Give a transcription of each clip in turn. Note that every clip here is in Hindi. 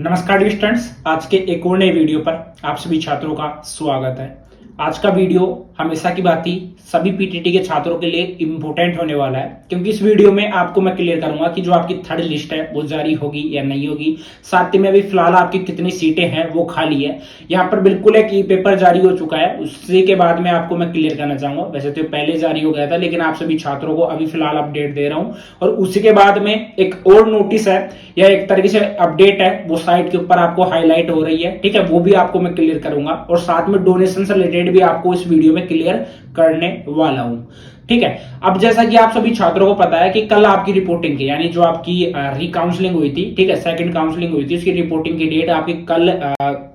नमस्कार स्टूडेंट्स, आज के एक और नए वीडियो पर आप सभी छात्रों का स्वागत है। आज का वीडियो हमेशा की बात ही सभी पीटीटी के छात्रों के लिए इम्पोर्टेंट होने वाला है, क्योंकि इस वीडियो में आपको मैं क्लियर करूंगा कि जो आपकी थर्ड लिस्ट है वो जारी होगी या नहीं होगी। साथ ही में अभी फिलहाल आपकी कितनी सीटें हैं वो खाली है। यहाँ पर बिल्कुल एक ई पेपर जारी हो चुका है, उसी के बाद में आपको मैं क्लियर करना चाहूंगा। वैसे तो पहले जारी हो गया था, लेकिन आप सभी छात्रों को अभी फिलहाल अपडेट दे रहा हूँ। और उसी के बाद में एक और नोटिस है या एक तरीके से अपडेट है, वो साइट के ऊपर आपको हाईलाइट हो रही है। ठीक है, वो भी आपको मैं क्लियर करूंगा और साथ में डोनेशन से रिलेटेड भी आपको इस वीडियो में क्लियर करने वाला हूं। ठीक है, अब जैसा कि आप सभी छात्रों को पता है कि कल आपकी रिपोर्टिंग की, यानी जो आपकी रिकाउंसलिंग हुई थी, ठीक है, सेकंड काउंसलिंग हुई थी, उसकी रिपोर्टिंग की डेट आपकी कल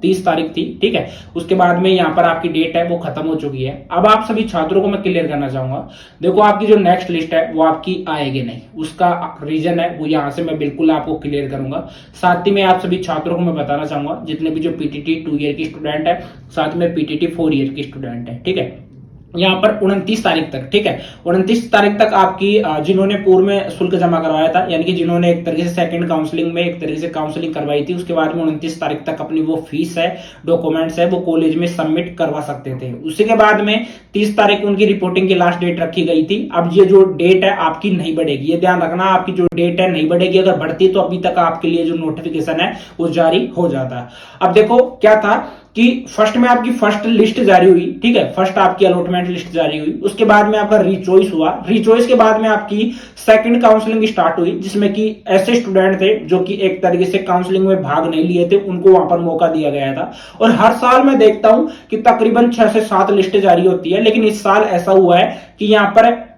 30 तारीख थी। ठीक है, उसके बाद में यहाँ पर आपकी डेट है वो खत्म हो चुकी है। अब आप सभी छात्रों को मैं क्लियर करना चाहूंगा, देखो आपकी जो नेक्स्ट लिस्ट है वो आपकी आएगी नहीं, उसका रीजन है वो यहाँ से मैं बिल्कुल आपको क्लियर करूंगा। साथ ही में आप सभी छात्रों को मैं बताना चाहूंगा, जितने भी जो पीटीटी 2 ईयर की स्टूडेंट है, साथ में पीटीटी 4 ईयर की स्टूडेंट है। ठीक है, यहाँ पर 29 तारीख तक, ठीक है, 29 तारीख तक आपकी जिन्होंने पूर्व में शुल्क जमा करवाया था, यानी कि जिन्होंने एक तरीके से सेकंड काउंसलिंग में एक तरीके से काउंसलिंग करवाई थी, उसके बाद में 29 तारीख तक अपनी वो फीस है, डॉक्यूमेंट्स है, वो कॉलेज में सबमिट करवा सकते थे। उसी के बाद में 30 तारीख उनकी रिपोर्टिंग की लास्ट डेट रखी गई थी। अब ये जो डेट है आपकी नहीं बढ़ेगी, ये ध्यान रखना, आपकी जो डेट है नहीं बढ़ेगी। अगर बढ़ती तो अभी तक आपके लिए जो नोटिफिकेशन है वो जारी हो जाता। अब देखो क्या था कि फर्स्ट में आपकी फर्स्ट लिस्ट जारी हुई, ठीक है, फर्स्ट आपकी अलॉटमेंट लिस्ट जारी हुई, उसके बाद में आपका रीचॉइस हुआ, रीचॉइस के बाद में आपकी सेकंड काउंसलिंग स्टार्ट हुई, जिसमें कि ऐसे स्टूडेंट थे जो कि एक तरीके से काउंसलिंग में भाग नहीं लिए थे, उनको वहां पर मौका दिया गया था। और हर साल मैं देखता हूं कि तकरीबन 6 से 7 लिस्टें जारी होती है, लेकिन इस साल ऐसा हुआ है कि यहां पर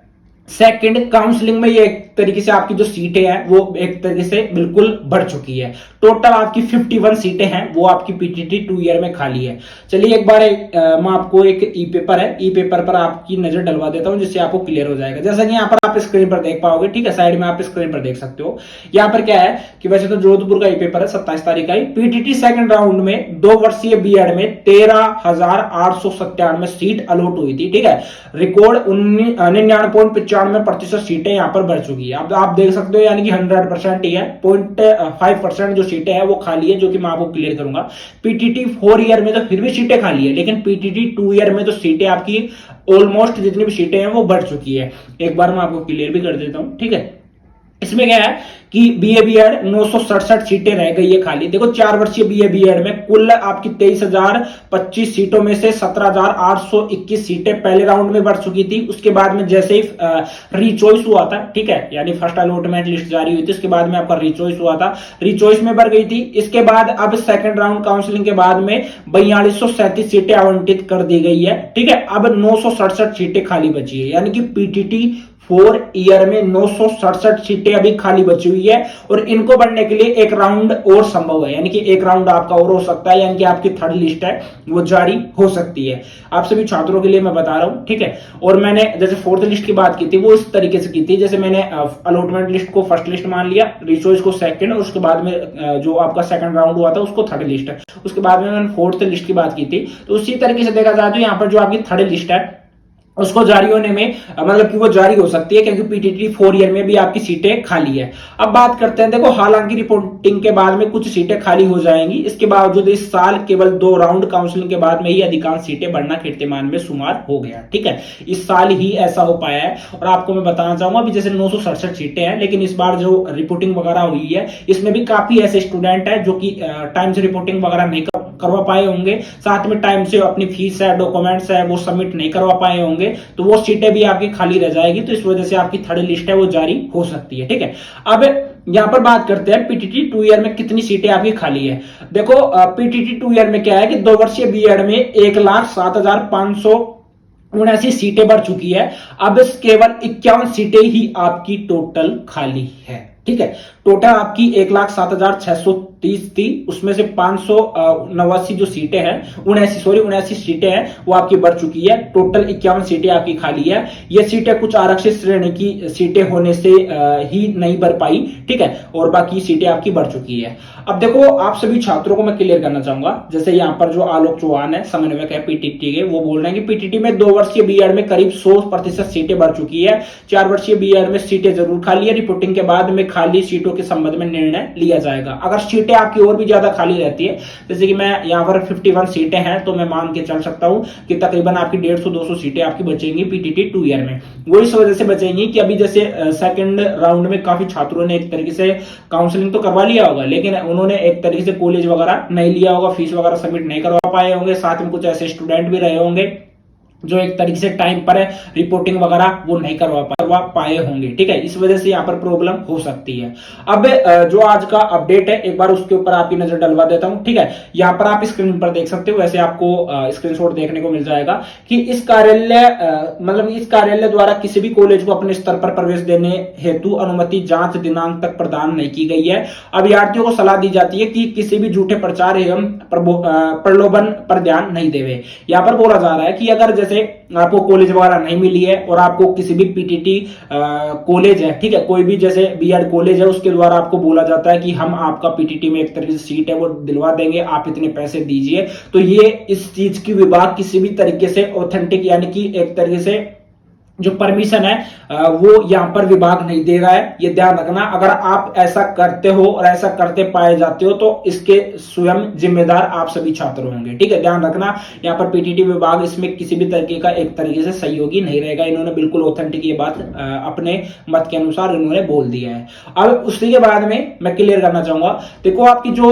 सेकंड काउंसलिंग में ये एक तरीके से आपकी जो सीटें हैं वो एक तरीके से बिल्कुल बढ़ चुकी है। टोटल आपकी 51 सीटें हैं वो आपकी पीटीटी 2 ईयर में खाली है। चलिए एक बार मैं आपको एक ई पेपर है, ई पेपर पर आपकी नजर डलवा देता हूं, जिससे आपको क्लियर हो जाएगा। जैसा कि यहाँ पर आप स्क्रीन पर देख पाओगे, ठीक है, साइड में आप स्क्रीन पर देख सकते हो। यहाँ पर क्या है कि वैसे तो जोधपुर का ई पेपर है, 27 तारीख का ही। पीटीटी सेकंड राउंड में 2 वर्षीय बीएड में 13,897 सीट अलॉट हुई थी। ठीक है, रिकॉर्ड 99.95% सीटें यहां पर बढ़ चुकी है। अब आप देख सकते हो, यानी कि 100% ही है, 0.5% जो सीटें हैं वो खाली है, जो कि मैं आपको क्लियर करूंगा। पीटीटी 4 ईयर में तो फिर भी सीटें खाली है, लेकिन पीटीटी 2 ईयर में तो सीटें आपकी ऑलमोस्ट जितनी भी सीटें हैं वो बढ़ चुकी है। एक बार मैं आपको क्लियर भी कर देता हूं। ठीक है, इसमें क्या है कि बीए बीएड 967 सीटें रह गई है खाली। देखो 4 वर्षीय बीए बीएड में कुल आपकी 23,025 सीटों में से 17,821 सीटें पहले राउंड में बढ़ चुकी थी। उसके बाद में जैसे ही रीचॉइस हुआ था, ठीक है, यानी फर्स्ट अलॉटमेंट लिस्ट जारी हुई थी, उसके बाद में आपका रीचॉइस हुआ था, रीचॉइस में बढ़ गई थी। इसके बाद अब सेकंड राउंड काउंसलिंग के बाद में 4237 सीटें आवंटित कर दी गई है। ठीक है, अब 967 सीटें खाली बची है, यानी कि पीटीटी 4 ईयर में 967 सीटें अभी खाली बची हुई है। और इनको बढ़ने के लिए एक राउंड और संभव है, यानी कि एक राउंड आपका और हो सकता है, यानी कि आपकी थर्ड लिस्ट है वो जारी हो सकती है। आप सभी छात्रों के लिए मैं बता रहा हूं। ठीक है, और मैंने जैसे फोर्थ लिस्ट की बात की थी वो इस तरीके से की थी, जैसे मैंने अलॉटमेंट लिस्ट को फर्स्ट लिस्ट मान लिया, रिचॉइस को सेकंड, और उसके बाद में जो आपका सेकंड राउंड हुआ था उसको थर्ड लिस्ट है, उसके बाद में मैंने फोर्थ लिस्ट की बात की थी। तो उसी तरीके से देखा जाए तो यहाँ पर जो आपकी थर्ड लिस्ट है उसको जारी होने में मतलब कि वो जारी हो सकती है, क्योंकि पीटीटी 4 ईयर में भी आपकी सीटें खाली है। अब बात करते हैं, देखो हालांकि रिपोर्टिंग के बाद में कुछ सीटें खाली हो जाएंगी, इसके बावजूद इस साल केवल 2 राउंड काउंसलिंग के बाद में ही अधिकांश सीटें बढ़ना कीर्तिमान में शुमार हो गया। ठीक है, इस साल ही ऐसा हो पाया है। और आपको मैं बताना चाहूंगा अभी जैसे 967 सीटें हैं, लेकिन इस बार जो रिपोर्टिंग वगैरह हुई है इसमें भी काफी ऐसे स्टूडेंट है जो कि टाइम से रिपोर्टिंग वगैरह नहीं करवा पाए होंगे, साथ में टाइम से अपनी फीस है, डॉक्यूमेंट्स है, वो सबमिट नहीं करवा पाए होंगे, तो वो सीटें भी आपकी खाली रह जाएगी। तो इस वजह से आपकी थर्ड लिस्ट है वो जारी हो सकती है। ठीक है, अब यहां पर बात करते हैं पीटीटी 2 ईयर में कितनी सीटें आपकी खाली है। देखो पीटीटी 2 ईयर में क्या है कि 2 वर्षीय बीएड में 1,07,579 सीटें बढ़ चुकी है। अब केवल 51 सीटें ही आपकी टोटल खाली है। ठीक है, टोटल आपकी 1,07,630 थी, उसमें से 589 जो सीटें हैं 79 सीटें हैं वो आपकी बढ़ चुकी है। टोटल 51 सीटें आपकी खाली है। ये सीटें कुछ आरक्षित श्रेणी की सीटें होने से ही नहीं बढ़ पाई। ठीक है, और बाकी सीटें आपकी बढ़ चुकी है। अब देखो आप सभी छात्रों को मैं क्लियर करना चाहूंगा, जैसे यहाँ पर जो आलोक चौहान है समन्वयक है पीटीटी के, वो बोल रहे हैं कि पीटीटी में 2 वर्षीय बीएड में करीब 100% सीटें बढ़ चुकी है। 4 वर्षीय बीएड में सीटें जरूर खाली है। रिपोर्टिंग के बाद में खाली सीटों के संबंध में निर्णय लिया जाएगा। अगर सीटें आपकी और भी ज्यादा खाली रहती है, जैसे कि मैं यहाँ पर 51 सीटें हैं, तो मैं मान के चल सकता हूँ कि तकरीबन आपकी 150-200 सीटें आपकी बचेंगी पीटीटी 2 ईयर में। वो इस वजह से बचेंगी कि अभी जैसे सेकंड राउंड में काफी छात्रों ने एक तरीके से काउंसलिंग तो करवा लिया होगा, लेकिन उन्होंने एक तरीके से कॉलेज वगैरह नहीं लिया होगा, फीस वगैरह सबमिट नहीं करवा पाए होंगे। साथ में कुछ ऐसे स्टूडेंट भी रहे होंगे जो एक तरीके से टाइम पर रिपोर्टिंग वगैरह वो नहीं करवा पाए होंगे, ठीक है। इस वजह से यहाँ पर प्रॉब्लम हो सकती है। अब जो आज का अपडेट है, एक बार उसके ऊपर आपकी नजर डलवा देता हूं, ठीक है। यहाँ पर आप स्क्रीन पर देख सकते हो, वैसे आपको स्क्रीनशॉट देखने को मिल जाएगा कि इस कार्यालय द्वारा किसी भी कॉलेज को अपने स्तर पर प्रवेश देने हेतु अनुमति जांच दिनांक तक प्रदान नहीं की गई है। अभ्यर्थियों को सलाह दी जाती है कि किसी भी झूठे प्रचार एवं प्रलोभन पर ध्यान नहीं देवे। यहाँ पर बोला जा रहा है कि अगर जैसे आपको कॉलेज वगैरह नहीं मिली है और आपको किसी भी पीटीटी कॉलेज है, ठीक है, कोई भी जैसे बीएड कॉलेज है, उसके द्वारा आपको बोला जाता है कि हम आपका पीटीटी में एक तरीके से सीट है वो दिलवा देंगे, आप इतने पैसे दीजिए, तो ये इस चीज की विभाग किसी भी तरीके से ऑथेंटिक यानी कि एक तरीके से जो परमिशन है वो यहां पर विभाग नहीं दे रहा है। ये ध्यान रखना, अगर आप ऐसा करते हो और ऐसा करते पाए जाते हो तो इसके स्वयं जिम्मेदार आप सभी छात्र होंगे, ठीक है। ध्यान रखना, यहाँ पर पीटीटी विभाग इसमें किसी भी तरीके का एक तरीके से सहयोगी नहीं रहेगा। इन्होंने बिल्कुल ऑथेंटिक ये बात अपने मत के अनुसार इन्होंने बोल दिया है। अब उसी के बाद में मैं क्लियर करना चाहूंगा, देखो आपकी जो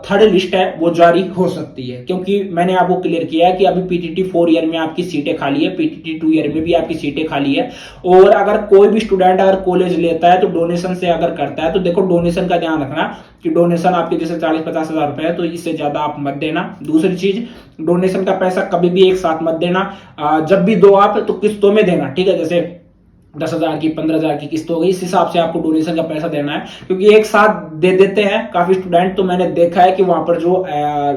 थर्ड लिस्ट है वो जारी हो सकती है, क्योंकि मैंने आपको क्लियर किया है कि अभी पीटीटी 4 ईयर में आपकी सीटें खाली है, पीटीटी 2 ईयर में भी आपकी सीटें खाली है। और अगर कोई भी स्टूडेंट अगर कॉलेज लेता है तो डोनेशन से अगर करता है तो देखो डोनेशन का ध्यान रखना कि डोनेशन आपके जैसे 40-50 हजार रुपए है तो इससे ज्यादा आप मत देना। दूसरी चीज, डोनेशन का पैसा कभी भी एक साथ मत देना, जब भी दो आप तो किस्तों में देना, ठीक है। जैसे 10,000 की 15,000 की किस्त हो गई, इस हिसाब से आपको डोनेशन का पैसा देना है, क्योंकि एक साथ दे देते हैं काफी स्टूडेंट। तो मैंने देखा है कि वहां पर जो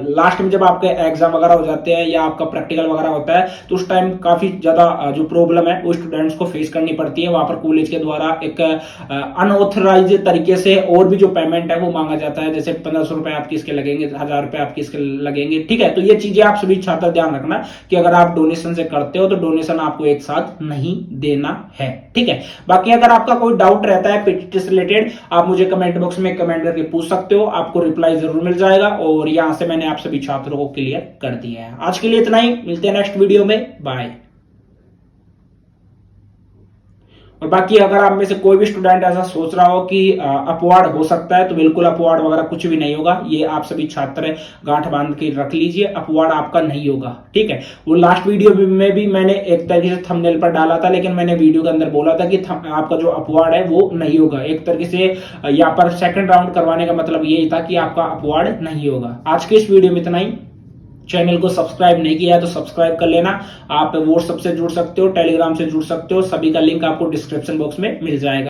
लास्ट में जब आपके एग्जाम वगैरह हो जाते हैं या आपका प्रैक्टिकल वगैरह होता है तो उस टाइम काफी ज्यादा जो प्रॉब्लम है वो स्टूडेंट्स को फेस करनी पड़ती है। वहां पर कॉलेज के द्वारा एक अनऑथराइज तरीके से और भी जो पेमेंट है वो मांगा जाता है, जैसे 1,500 रुपए आपके इसके लगेंगे, 1,000 रुपए आपके इसके लगेंगे, ठीक है। तो ये चीजें आप सभी छात्र ध्यान रखना कि अगर आप डोनेशन से करते हो तो डोनेशन आपको एक साथ नहीं देना है, ठीक है। बाकी अगर आपका कोई डाउट रहता है पीटीटी से रिलेटेड, आप मुझे कमेंट बॉक्स में कमेंट करके पूछ सकते हो, आपको रिप्लाई जरूर मिल जाएगा। और यहां से मैंने आप सभी छात्रों को क्लियर कर दिया है। आज के लिए इतना ही, मिलते हैं नेक्स्ट वीडियो में, बाय। और बाकी अगर आप में से कोई भी स्टूडेंट ऐसा सोच रहा हो कि अपवार्ड हो सकता है, तो बिल्कुल अपवार्ड वगैरह कुछ भी नहीं होगा। ये आप सभी छात्र गांठ बांध के रख लीजिए, अपवार्ड आपका नहीं होगा, ठीक है। वो लास्ट वीडियो में भी मैंने एक तरीके से थंबनेल पर डाला था, लेकिन मैंने वीडियो के अंदर बोला था कि आपका जो अपवार्ड है वो नहीं होगा। एक तरीके से यहाँ पर सेकंड राउंड करवाने का मतलब यही था कि आपका अपवार्ड नहीं होगा। आज के इस वीडियो में इतना ही। चैनल को सब्सक्राइब नहीं किया है तो सब्सक्राइब कर लेना। आप व्हाट्सएप से जुड़ सकते हो, टेलीग्राम से जुड़ सकते हो, सभी का लिंक आपको डिस्क्रिप्शन बॉक्स में मिल जाएगा।